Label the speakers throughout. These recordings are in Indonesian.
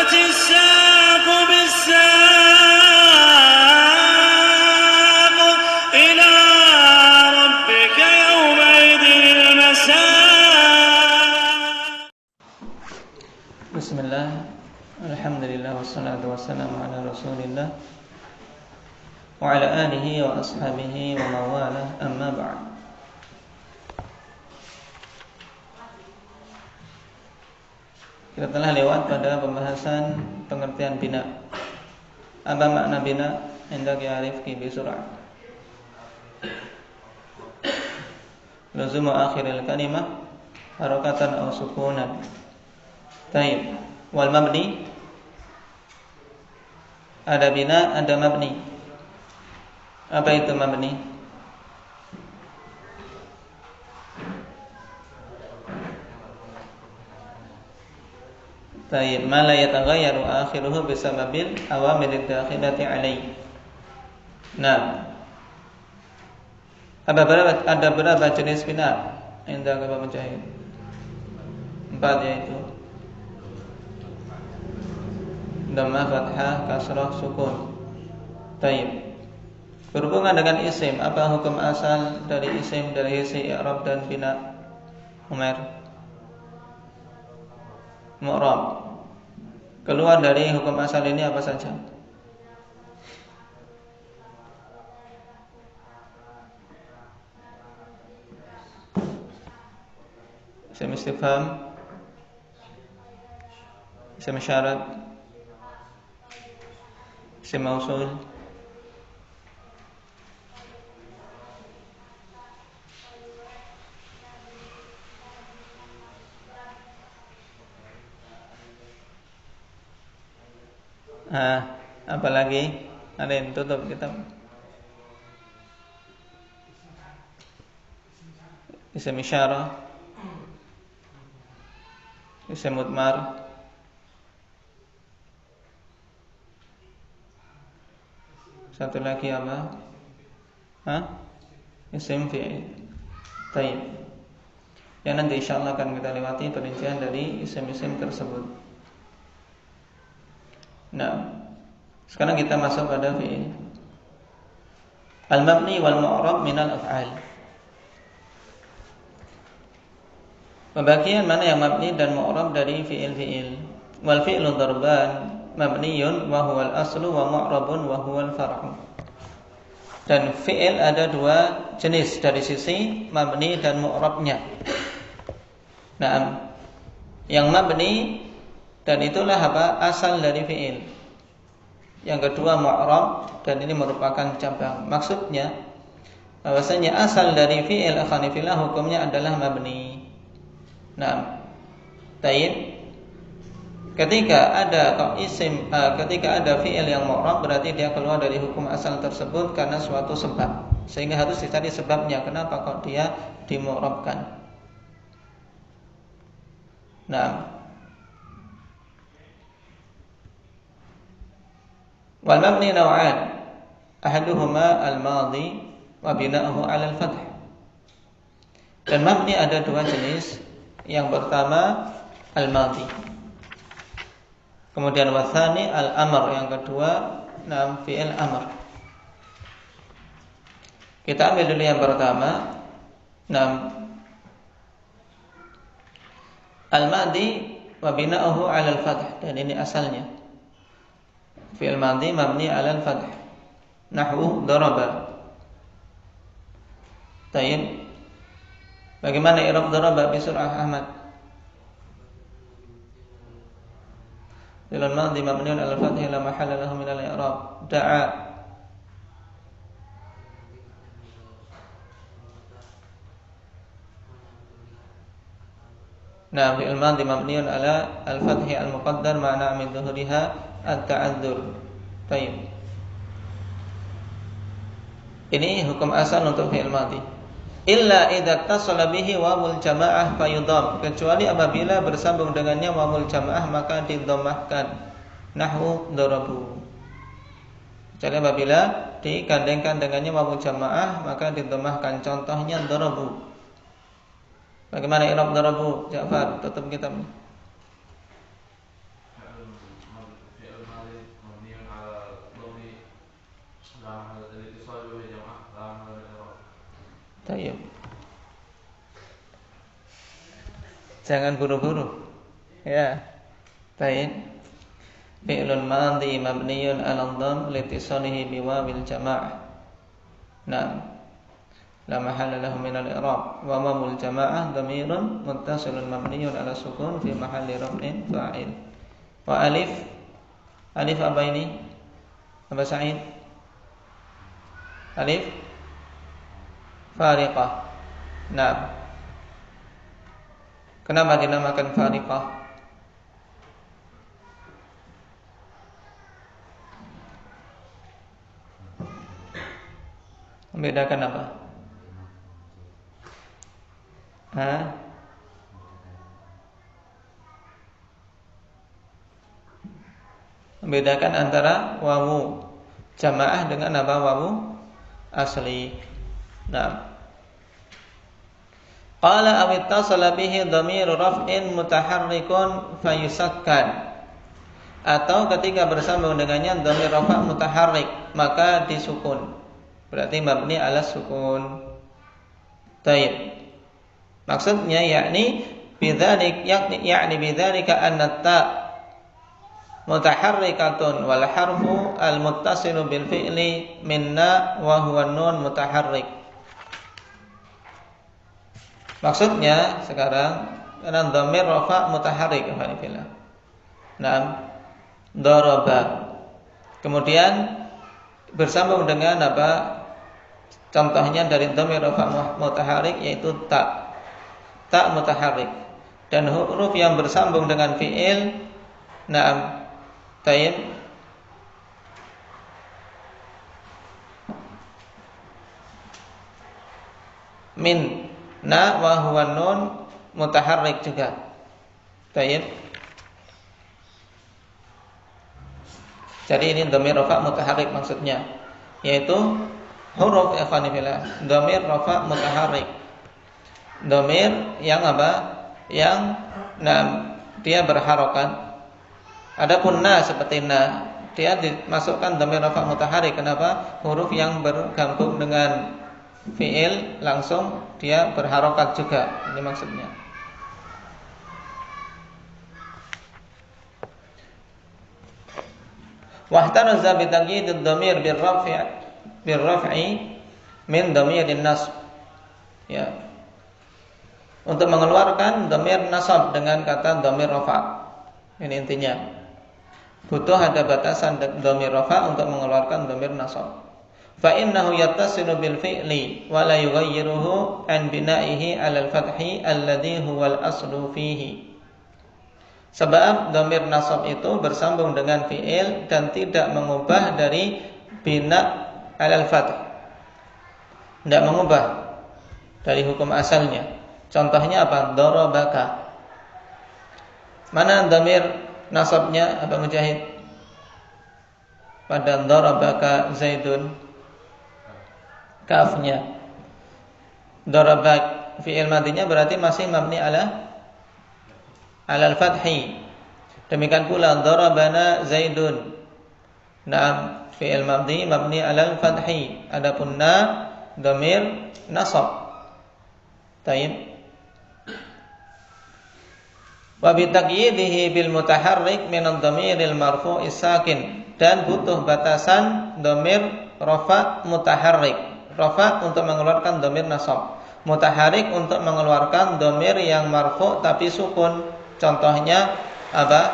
Speaker 1: والتفت الساق بالساق إلى ربك يومئذ المساق.
Speaker 2: بسم الله الحمد لله والصلاة والسلام على رسول الله وعلى آله وأصحابه ومن والاه أما بعد. Kita telah lewat pada pembahasan pengertian bina. Apa makna bina? Hendak ya'rif bi sur'ah. Luzumu akhiril kalimah harakatan aw sukunan. Baik. Wal mabni, ada bina, ada mabni. Apa itu mabni? Baik, ma la yataghayyaru akhiruhu bisababil awamir ad-dakhilati alayhi. Nah, ada berapa jenis bina? Indah Bapak Mujahid? 4, yaitu Dhammah, fathah, kasrah, sukun. Baik. Berhubungan dengan isim, apa hukum asal dari isim dari sisi i'rab dan bina? Umar. Mu'rab. Keluar dari hukum asal ini apa saja? Isim istifham, isim syarat, isim mausul, apa lagi? Ada yang tutup kitab. Isim isyarah, isim mudmar, satu lagi apa? Isim fi'il. Baik. Yang nanti insyaallah akan kita lewati perincian dari isim-isim tersebut. Nah, sekarang kita masuk pada fi'il. Al-mabni wal mu'rab minal af'al. Pembagian mana yang mabni dan mu'rab dari fi'il-fi'il. Wal fi'lu darban, mabniyun wa huwal aslu wa mu'rabun wa huwal far'u. Dan fi'il ada 2 jenis dari sisi mabni dan mu'rabnya. Nah, yang mabni dan itulah apa? Asal dari fi'il. Yang kedua mu'rab, dan ini merupakan cabang. Maksudnya bahwasanya asal dari fi'il akhanifillah hukumnya adalah mabni. Nah, tayyib. Ketika ada fi'il yang mu'rab, berarti dia keluar dari hukum asal tersebut karena suatu sebab. Sehingga harus dicari sebabnya kenapa kok dia dimu'rabkan. Nah, wal mabni naw'an, ahaduhuma al-madhi wa bina'uhu 'ala al-fath. Dan mabni ada 2 jenis. Yang pertama al-madhi, kemudian wathani al-amr, yang kedua fi'il amr. Kita ambil dulu yang pertama. Al-madhi wa bina'uhu 'ala al-fath, dan ini asalnya fi'il madhi mabni 'ala al-fath. Nahwu daraba. Tayyib. Bagaimana i'rab daraba bi sur'ah Ahmad? Fi'il madhi mabni 'ala al-fath la mahalla lahu min al-i'rab. Da'a. Nah, fi'il madhi mabniun 'ala al-fath al-muqaddar ma'na min dhuhriha at-ta'adzur. Baik. Ini hukum asal untuk fi'il madhi. Illa idza tasala bihi wawul jamaah fayudham, kecuali apabila bersambung dengannya wawul jamaah maka didhammahkan. Nahwu darabu. Kecuali apabila digandengkan dengannya wawul jamaah maka didhammahkan. Contohnya darabu. Bagaimana i'rab darabu? Ja'far, tutup kitabnya. Tayyib. Jangan buru-buru. Ya. Tayyib. Fi'lun madhi mabniyun 'ala dhamm litisanihi biwawil jama'ah. Naam. La mahalla lahu min al-i'rab wa mamul jama'ah dhamirun muttasilun mabniyun 'ala sukun fi mahalli raf'in fa'il. Wa alif apa ini? Apa Sa'id? Alif fariqah. Naam. Kenapa dinamakan fariqah? Membedakan apa? Membedakan antara wawu jamaah dengan apa wawu asli. Nah, qala aw ittasala bihi dhamiru raf'in mutaharrikun fayusakkan. Atau ketika bersambung dengannya dhamir rafa' mutaharrik maka disukun. Berarti mabni ala sukun. Taib. Maksudnya yakni bidzalika anna ta mutaharrikatun wal harfu al muttasilu bil fi'li minna wa huwa nun mutaharrik. Maksudnya sekarang karena dhamir rafa' mutaharrik alhamdulillah. Naam, daraba. Kemudian bersambung dengan apa? Contohnya dari dhamir rafa' mutaharrik yaitu ta mutaharrik dan huruf yang bersambung dengan fi'il. Naam. Tayyib. Min na wa huwa nun mutaharrik juga. Tayyib. Jadi ini dhamir rafa' mutaharrik maksudnya, yaitu huruf ikhwanifillah, dhamir rafa' mutaharrik. Dhamir yang apa? Yang dia berharokat. Adapun na seperti na, dia dimasukkan dhamir rafa' mutaharrik. Kenapa? Huruf yang bergabung dengan fi'il langsung dia berharokat juga. Ini maksudnya. Wahtaraza bi taqyidid dhamir birraf'i min dhamirin nasb. Ya. Untuk mengeluarkan dhamir nasab dengan kata dhamir rafa'. Ini intinya. Butuh ada batasan dhamir rafa' untuk mengeluarkan dhamir nasab. Fa innahu yattasilu bil fi'li wa la yughayyiruhu an bina'ihi 'ala al-fathi alladhi huwa al-aslu fihi. Sebab dhamir nasab itu bersambung dengan fi'il dan tidak mengubah dari bina 'ala al-fath. Tidak mengubah dari hukum asalnya. Contohnya apa? Darabaka. Mana dhamir nasabnya apa Mujahid? Pada darabaka Zaidun, kafnya. Darabak fi'il madinya berarti masih mabni ala al-fathi. Demikian pula darabana Zaidun. Naam, fi'il madi mabni ala al-fathi. Adapun na dhamir nasab. Tayyib. Wa bi taqyidihi bil mutaharrik min ad-dhamiril marfu'is sakin, dan butuh batasan dhamir rafa' mutaharrik. Rafa' untuk mengeluarkan dhamir nasab, mutaharrik untuk mengeluarkan dhamir yang marfu' tapi sukun. Contohnya apa?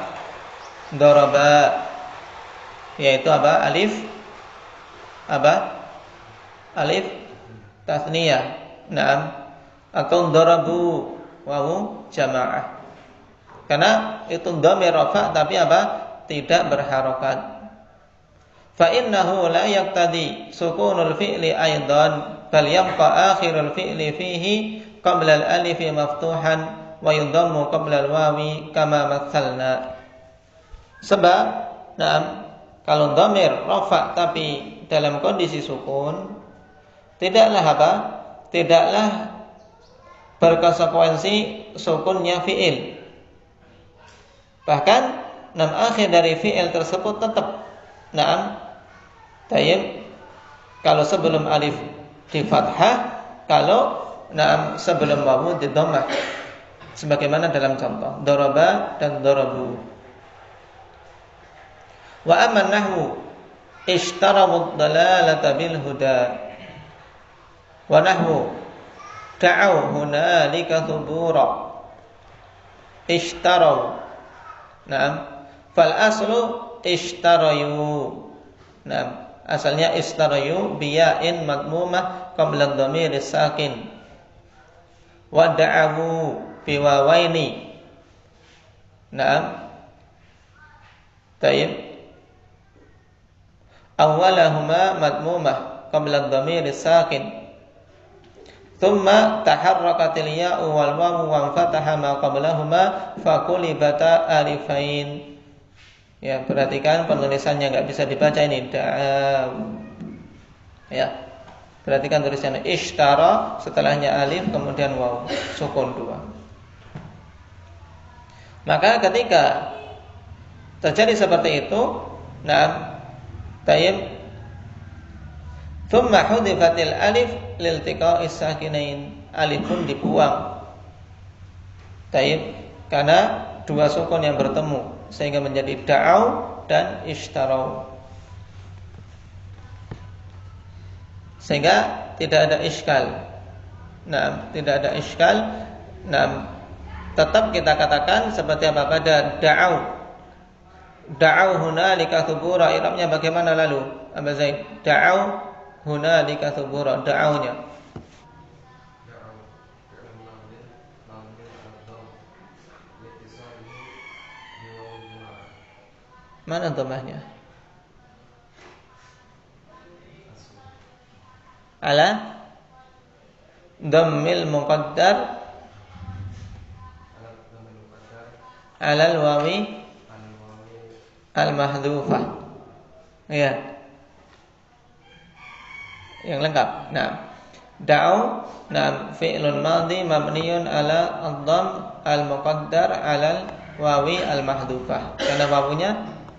Speaker 2: Daraba, yaitu apa? Alif tasniyah. Naam. Atau darabu wawu jamaah. Karena itu dhamir rafa' tapi apa? Tidak berharokat. Fa innahu la yaqtadi sukunul fi'li aidan bal yabqa akhirul fi'li fihi qabla al-alif maftuhan wa yudhammu qabla al-wawi kama matsalna. Sebab kalau dhamir rafa' tapi dalam kondisi sukun, tidaklah berkonsekuensi sukunnya fi'il. Bahkan akhir dari fi'il tersebut tetap tayyib. Kalau sebelum alif di fathah kalau sebelum wawu di dhammah, sebagaimana dalam contoh daraba dan darabu. Wa amma nahwu ishtaraw ad-dalalata bil huda wa nahwu da'aw hunalika thubura. Ishtaraw, fal aslu ishtarayu. Asalnya ishtarayu biya'in madmumah qabla dhamir sakin. Wa da'awu biwawaini. Tayyib. Awwalahuma madmumah qabla dhamir sakin. Thumma taharrakatil ya'u wal wawu wa fataha ma qablahuma fakulibata alifain. Ya, perhatikan penulisannya enggak bisa dibaca ini. Ya. Perhatikan tulisannya ishtara, setelahnya alif kemudian waw, sukun 2. Maka ketika terjadi seperti itu, tayyib, thumma hudifatil alif liltiqa'is sakinain. Alif pun dibuang. Tayyib, karena dua sukun yang bertemu sehingga menjadi da'au dan ishtarau. Sehingga tidak ada iskal. Tidak ada iskal. Tetap kita katakan seperti apa pada da'au. Da'au hunalika thubura, i'rabnya bagaimana lalu? Aba Zaid, da'au hunalika thubura, da'aunya. Mana dhammahnya? Ala dhammil muqaddar alal wawi al-mahdhufah. Ya. Yang lengkap. Da'u, fi'lun madhi mabniyun ala ad-dhamm al-muqaddar alal wawi al-mahdhufah. Karena wawunya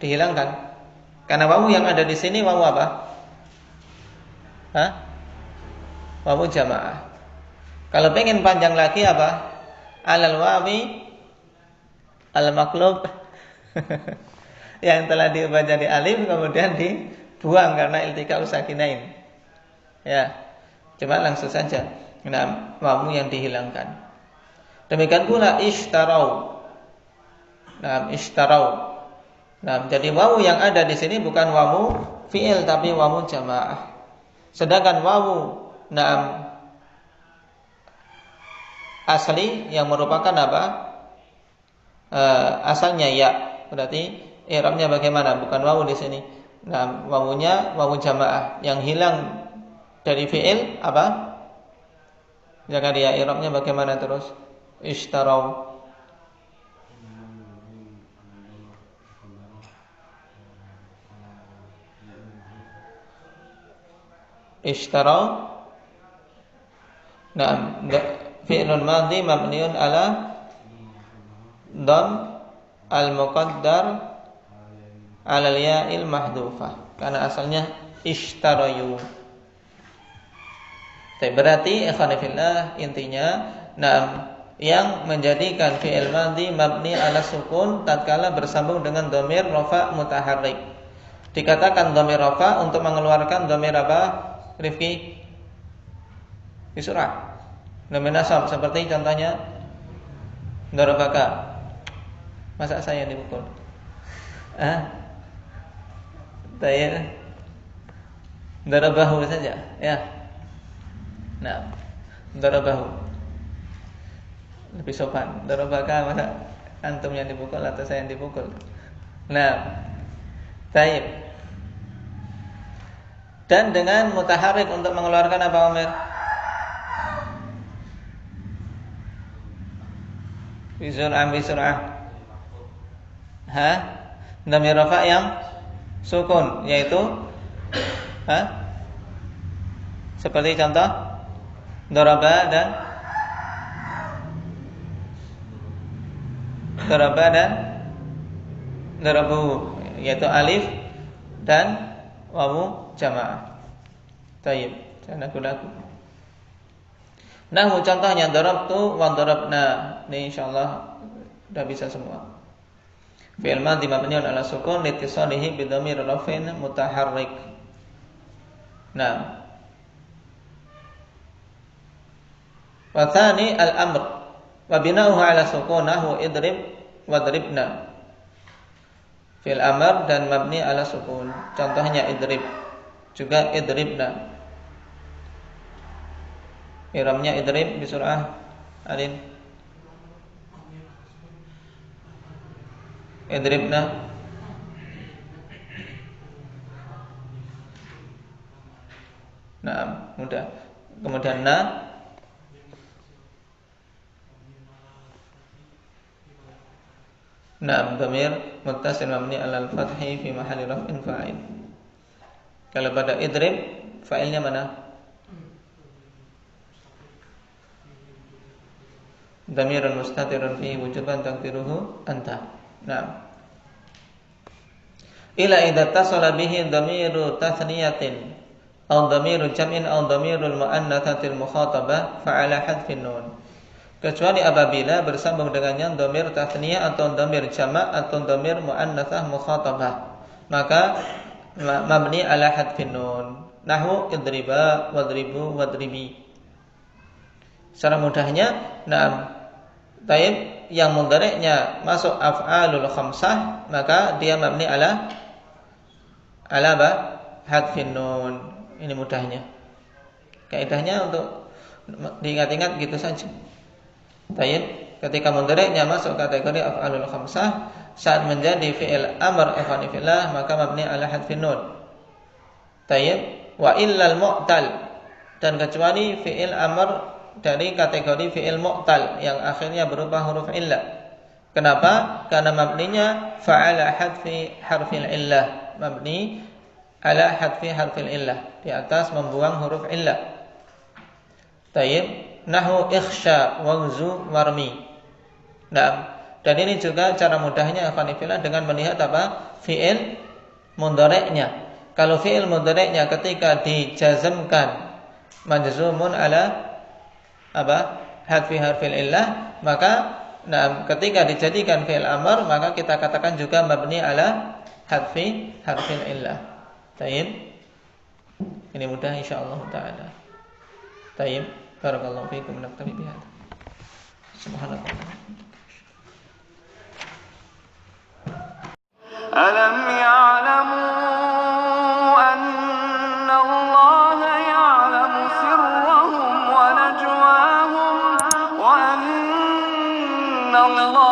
Speaker 2: dihilangkan. Karena wawu yang ada di sini wawu apa? Wawu jamaah. Kalau pengen panjang lagi apa? Alal wawi al-maqlub yang telah diubah jadi alif kemudian dibuang karena iltiqa sakinain. Ya. Cuma langsung saja. Wawu yang dihilangkan. Demikian pula ishtarau. Ishtarau. Jadi wawu yang ada di sini bukan wawu fi'il tapi wawu jamaah. Sedangkan wawu asli yang merupakan apa? Asalnya ya. Berarti i'rabnya bagaimana? Bukan wawu di sini. Wawunya wawu jamaah. Yang hilang dari fi'il apa? Jangan dia i'rabnya bagaimana terus? Ishtarau. Ishtarau. Fi'lun madhi mabniun ala dhamm al-muqaddar ala al-ya'il mahdhufah. Karena asalnya ishtarayu. Berarti ikhwan fillah intinya yang menjadikan fi'il madhi mabni ala sukun tatkala bersambung dengan dhamir rafa mutaharrik. Dikatakan dhamir rafa untuk mengeluarkan dhamir apa? Rifki di surah. Dhamir nasab seperti contohnya darabaka. Masa saya dipukul? Saya darabahu saja, ya. Darabahu. Lebih sopan. Darabaka masa antum yang dipukul atau saya yang dipukul? Taib. Dan dengan mutaharrik untuk mengeluarkan apa Umar? Bisur'ah. Dhamir rafa yang sukun, yaitu seperti contoh daraba dan darabu, yaitu alif dan wawu jamaah. Tayyib, saya laku. Nahu contohnya darabtu wa darabna. Ini insyaallah sudah bisa semua. Fi'il madhi mabniun ala sukun litisalihi bi dhamir raf'in mutaharrik. Nah. Wa tsani al-amr wa bina'uhu ala sukun nahu idrib wa dribna. Fi'il amr dan mabni ala sukun. Contohnya idrib, juga idribna. Iramnya idrib bi sur'ah alin. Idribna. Nah, mudah. Kemudian na. Nah, dhamir muttasil mabni ala al-fathi fi mahalli raf'in fa'il. Kalau pada idrib fa'ilnya mana? Dhamirun mustatirun fihi wujuban taqdiruhu anta. Nah. Ila idza tasala bihi dhamiru tathniyatin aw dhamiru jam'in aw dhamirul muannatsatil mukhatabah fa'ala hadfin nun. Kecuali apabila bersambung dengannya dhamir tathniyah atau dhamir jama' atau dhamir muannatsah mukhatabah, maka mabni ala hadfin nun. Nahwu idriba wadribu wadribi. Secara mudahnya, taib yang mudhari'nya masuk af'alul khamsah, maka dia mabni ala hadfin nun. Ini mudahnya. Kaidahnya untuk diingat-ingat gitu saja. Taib ketika mudhari'nya masuk kategori af'alul khamsah, saat menjadi fi'il amr ikhwani fillah, maka mabni ala hadfin nun. Taib wa illal mu'tal, dan kecuali fi'il amr dari kategori fi'il mu'tal yang akhirnya berupa huruf illah. Kenapa? Karena mabninya fa'ala hadfi harfil illah, mabni ala hadfi harfil illah, di atas membuang huruf illah. Taib nahu ikhsha wagzu warmi. Nah, dan ini juga cara mudahnya afanifillah dengan melihat apa? Fi'il mudhari'nya. Kalau fi'il mudhari'nya ketika dijazmkan majzumun ala apa? Hadfi harfil illah, maka ketika dijadikan fi'il amr, maka kita katakan juga mabni ala hadfi harfil illah. Taib. Ini mudah insyaallah taala. Taib. Barakallahu fiikum, naktabi bihadza. Subhanallah.
Speaker 1: ألم يعلموا أن الله يعلم سرهم ونجواهم وأن الله